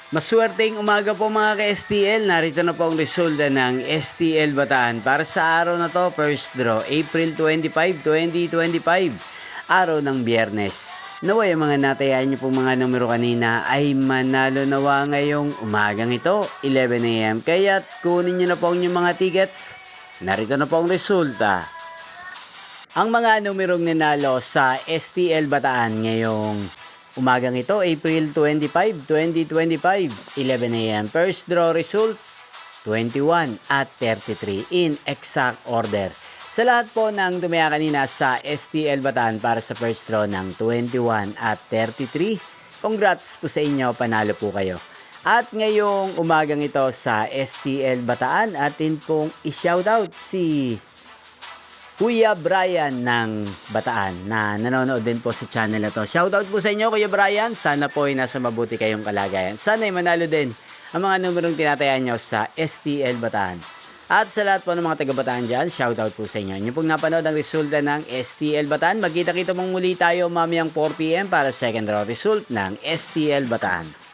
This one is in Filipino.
Maswerteng umaga po mga ka-STL. Narito na po ang resulta ng STL Bataan para sa araw na to, first draw, April 25, 2025, araw ng Biyernes. Naway ang mga natayan niyo pong mga numero kanina ay manalo nawa ngayong umagang ito, 11 AM. Kaya't kunin niyo na po ang inyong mga tickets. Narito na po ang resulta. Ang mga numerong nanalo sa STL Bataan ngayong umagang ito, April 25, 2025, 11 AM. First draw result, 21 at 33 in exact order. Sa lahat po ng tumaya kanina sa STL Bataan para sa first draw ng 21 at 33, congrats po sa inyo, panalo po kayo. At ngayong umagang ito sa STL Bataan, atin pong i-shoutout si Kuya Brian ng Bataan na nanonood din po sa channel na to. Shoutout po sa inyo, Kuya Brian. Sana po ay nasa mabuti kayong kalagayan. Sana ay manalo din ang mga numerong tinatayan nyo sa STL Bataan. At sa lahat po ng mga taga-Bataan dyan, shoutout po sa inyo. Inyo pong napanood ang resulta ng STL Bataan. Magkita-kita mong muli tayo mamayang 4 PM para second draw result ng STL Bataan.